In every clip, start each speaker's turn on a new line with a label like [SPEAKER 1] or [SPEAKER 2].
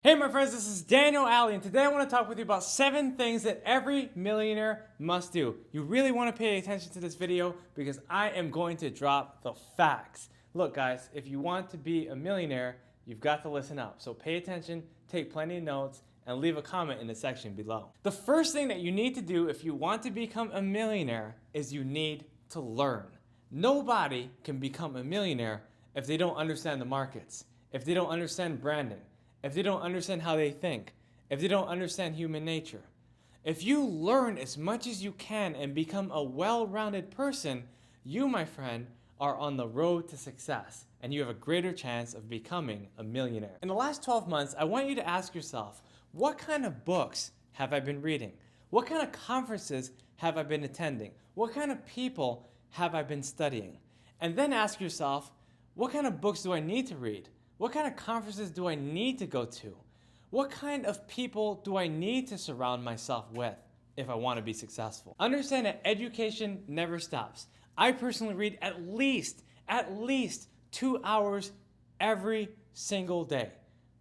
[SPEAKER 1] Hey my friends, this is Daniel Aldie, and today I want to talk with you about 7 things that every millionaire must do. You really want to pay attention to this video because I am going to drop the facts. Look guys, if you want to be a millionaire, you've got to listen up. So pay attention, take plenty of notes, and leave a comment in the section below. The first thing that you need to do if you want to become a millionaire is you need to learn. Nobody can become a millionaire if they don't understand the markets, if they don't understand branding, if they don't understand how they think, if they don't understand human nature. If you learn as much as you can and become a well-rounded person, you, my friend, are on the road to success and you have a greater chance of becoming a millionaire. In the last 12 months, I want you to ask yourself, what kind of books have I been reading? What kind of conferences have I been attending? What kind of people have I been studying? And then ask yourself, what kind of books do I need to read? What kind of conferences do I need to go to? What kind of people do I need to surround myself with if I want to be successful? Understand that education never stops. I personally read at least 2 hours every single day.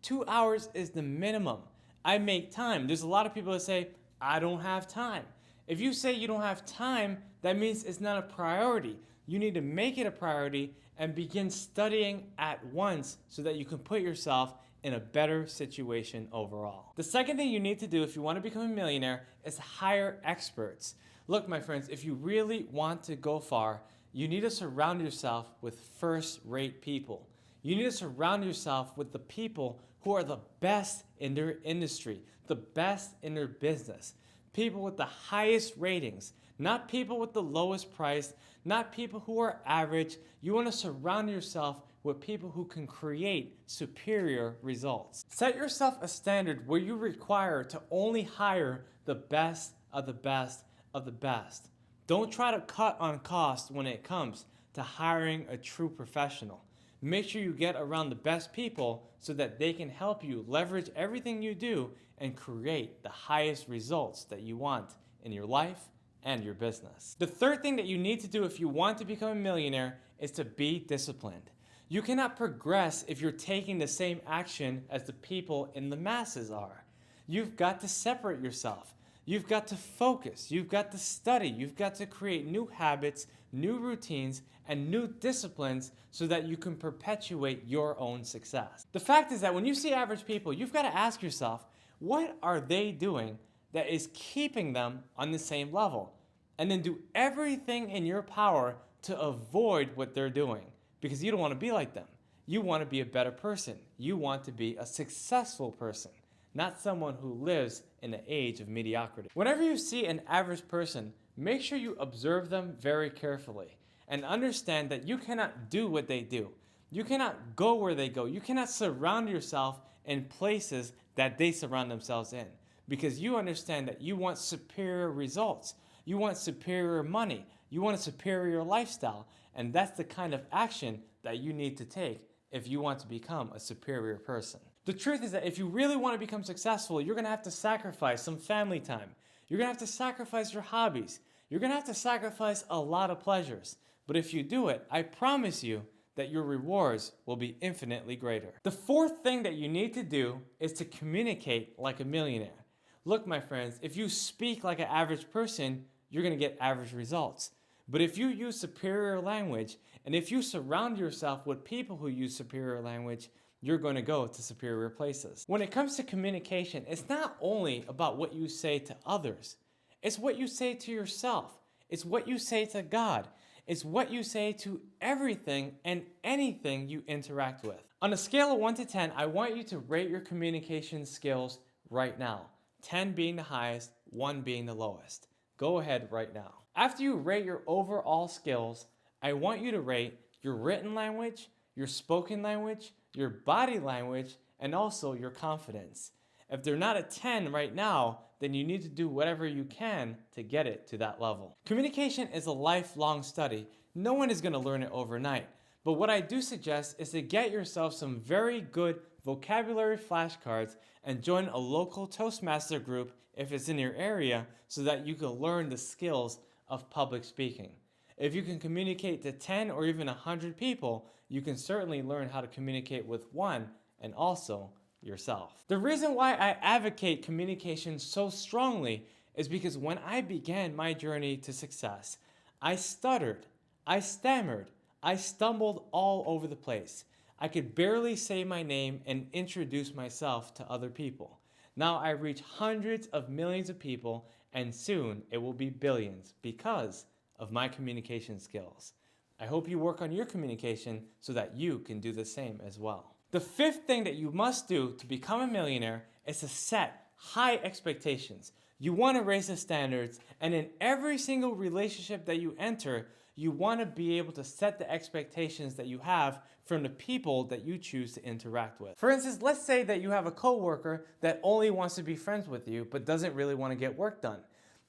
[SPEAKER 1] 2 hours is the minimum. I make time. There's a lot of people that say, I don't have time. If you say you don't have time, that means it's not a priority. You need to make it a priority and begin studying at once so that you can put yourself in a better situation overall. The second thing you need to do if you want to become a millionaire is hire experts. Look, my friends, if you really want to go far, you need to surround yourself with first-rate people. You need to surround yourself with the people who are the best in their industry, the best in their business, people with the highest ratings, not people with the lowest price, not people who are average. You want to surround yourself with people who can create superior results. Set yourself a standard where you require to only hire the best of the best of the best. Don't try to cut on cost when it comes to hiring a true professional. Make sure you get around the best people so that they can help you leverage everything you do and create the highest results that you want in your life and your business. The third thing that you need to do if you want to become a millionaire is to be disciplined. You cannot progress if you're taking the same action as the people in the masses are. You've got to separate yourself. You've got to focus. You've got to study. You've got to create new habits, new routines, and new disciplines so that you can perpetuate your own success. The fact is that when you see average people, you've got to ask yourself, what are they doing that is keeping them on the same level? And then do everything in your power to avoid what they're doing because you don't want to be like them. You want to be a better person. You want to be a successful person, not someone who lives in the age of mediocrity. Whenever you see an average person, make sure you observe them very carefully and understand that you cannot do what they do. You cannot go where they go. You cannot surround yourself in places that they surround themselves in because you understand that you want superior results. You want superior money. You want a superior lifestyle. And that's the kind of action that you need to take if you want to become a superior person. The truth is that if you really want to become successful, you're going to have to sacrifice some family time. You're going to have to sacrifice your hobbies. You're going to have to sacrifice a lot of pleasures. But if you do it, I promise you that your rewards will be infinitely greater. The fourth thing that you need to do is to communicate like a millionaire. Look, my friends, if you speak like an average person, you're going to get average results. But if you use superior language, and if you surround yourself with people who use superior language, you're going to go to superior places. When it comes to communication, it's not only about what you say to others. It's what you say to yourself. It's what you say to God. It's what you say to everything and anything you interact with. On a scale of 1 to 10, I want you to rate your communication skills right now. 10 being the highest, 1 being the lowest. Go ahead right now. After you rate your overall skills, I want you to rate your written language, your spoken language, your body language, and also your confidence. If they're not a 10 right now, then you need to do whatever you can to get it to that level. Communication is a lifelong study. No one is going to learn it overnight. But what I do suggest is to get yourself some very good vocabulary flashcards and join a local Toastmaster group if it's in your area so that you can learn the skills of public speaking. If you can communicate to 10 or even 100 people, you can certainly learn how to communicate with one and also yourself. The reason why I advocate communication so strongly is because when I began my journey to success, I stuttered, I stammered, I stumbled all over the place. I could barely say my name and introduce myself to other people. Now I reach hundreds of millions of people, and soon it will be billions because of my communication skills. I hope you work on your communication so that you can do the same as well. The fifth thing that you must do to become a millionaire is to set high expectations. You want to raise the standards, and in every single relationship that you enter, you want to be able to set the expectations that you have from the people that you choose to interact with. For instance, let's say that you have a coworker that only wants to be friends with you but doesn't really want to get work done.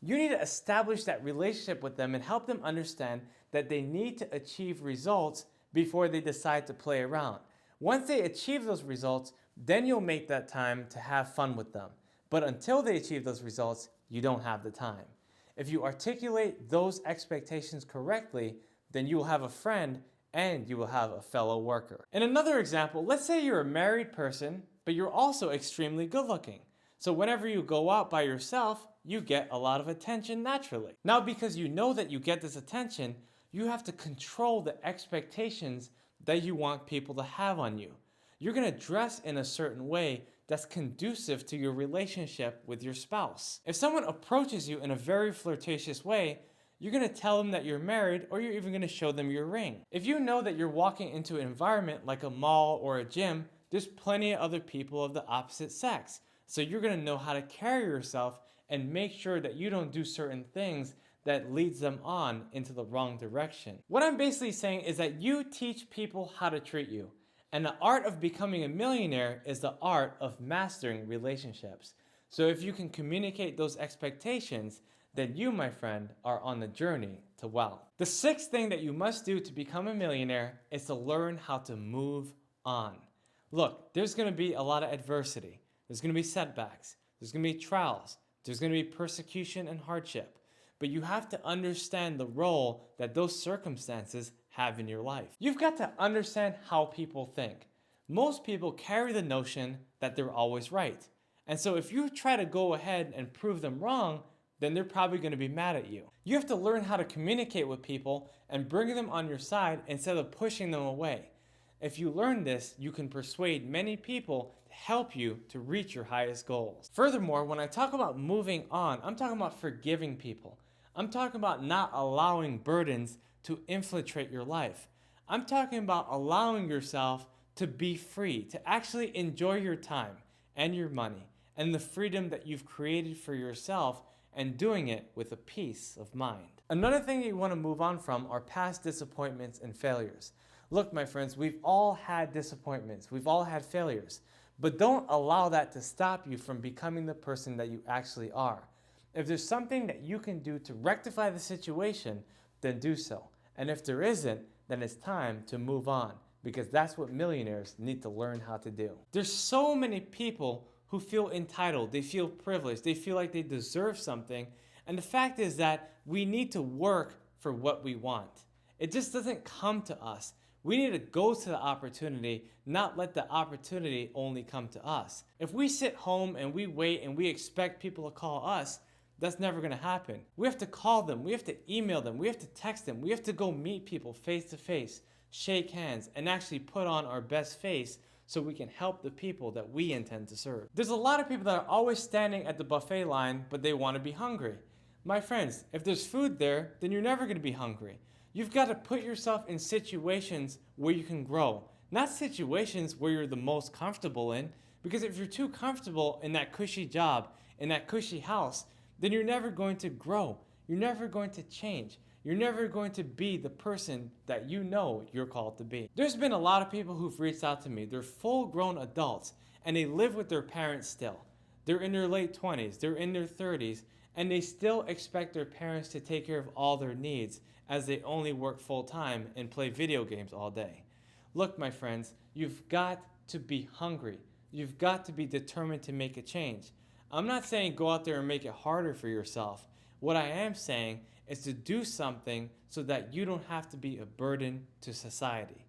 [SPEAKER 1] You need to establish that relationship with them and help them understand that they need to achieve results before they decide to play around. Once they achieve those results, then you'll make that time to have fun with them. But until they achieve those results, you don't have the time. If you articulate those expectations correctly, then you will have a friend and you will have a fellow worker. In another example, let's say you're a married person, but you're also extremely good looking. So whenever you go out by yourself, you get a lot of attention naturally. Now, because you know that you get this attention, you have to control the expectations that you want people to have on you. You're gonna dress in a certain way that's conducive to your relationship with your spouse. If someone approaches you in a very flirtatious way, you're gonna tell them that you're married, or you're even gonna show them your ring. If you know that you're walking into an environment like a mall or a gym, there's plenty of other people of the opposite sex. So you're gonna know how to carry yourself and make sure that you don't do certain things that leads them on into the wrong direction. What I'm basically saying is that you teach people how to treat you. And the art of becoming a millionaire is the art of mastering relationships. So if you can communicate those expectations, then you, my friend, are on the journey to wealth. The sixth thing that you must do to become a millionaire is to learn how to move on. Look, there's gonna be a lot of adversity. There's gonna be setbacks. There's gonna be trials. There's gonna be persecution and hardship. But you have to understand the role that those circumstances have in your life. You've got to understand how people think. Most people carry the notion that they're always right. And so if you try to go ahead and prove them wrong, then they're probably going to be mad at you. You have to learn how to communicate with people and bring them on your side instead of pushing them away. If you learn this, you can persuade many people to help you to reach your highest goals. Furthermore, when I talk about moving on, I'm talking about forgiving people. I'm talking about not allowing burdens to infiltrate your life. I'm talking about allowing yourself to be free, to actually enjoy your time and your money and the freedom that you've created for yourself, and doing it with a peace of mind. Another thing you want to move on from are past disappointments and failures. Look, my friends, we've all had disappointments. We've all had failures. But don't allow that to stop you from becoming the person that you actually are. If there's something that you can do to rectify the situation, then do so. And if there isn't, then it's time to move on, because that's what millionaires need to learn how to do. There's so many people who feel entitled, they feel privileged, they feel like they deserve something. And the fact is that we need to work for what we want. It just doesn't come to us. We need to go to the opportunity, not let the opportunity only come to us. If we sit home and we wait and we expect people to call us, that's never gonna happen. We have to call them, we have to email them, we have to text them, we have to go meet people face to face, shake hands, and actually put on our best face so we can help the people that we intend to serve. There's a lot of people that are always standing at the buffet line, but they wanna be hungry. My friends, if there's food there, then you're never gonna be hungry. You've got to put yourself in situations where you can grow, not situations where you're the most comfortable in, because if you're too comfortable in that cushy job, in that cushy house, then you're never going to grow. You're never going to change. You're never going to be the person that you know you're called to be. There's been a lot of people who've reached out to me. They're full-grown adults, and they live with their parents still. They're in their late 20s, they're in their 30s, and they still expect their parents to take care of all their needs, as they only work full-time and play video games all day. Look, my friends, you've got to be hungry. You've got to be determined to make a change. I'm not saying go out there and make it harder for yourself. What I am saying is to do something so that you don't have to be a burden to society.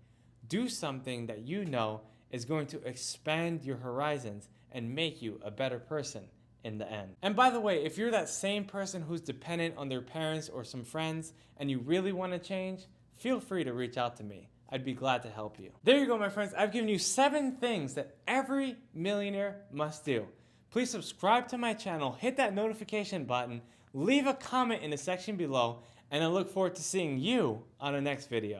[SPEAKER 1] Do something that you know is going to expand your horizons and make you a better person in the end. And by the way, if you're that same person who's dependent on their parents or some friends and you really want to change, feel free to reach out to me. I'd be glad to help you. There you go, my friends. I've given you 7 things that every millionaire must do. Please subscribe to my channel, hit that notification button, leave a comment in the section below, and I look forward to seeing you on the next video.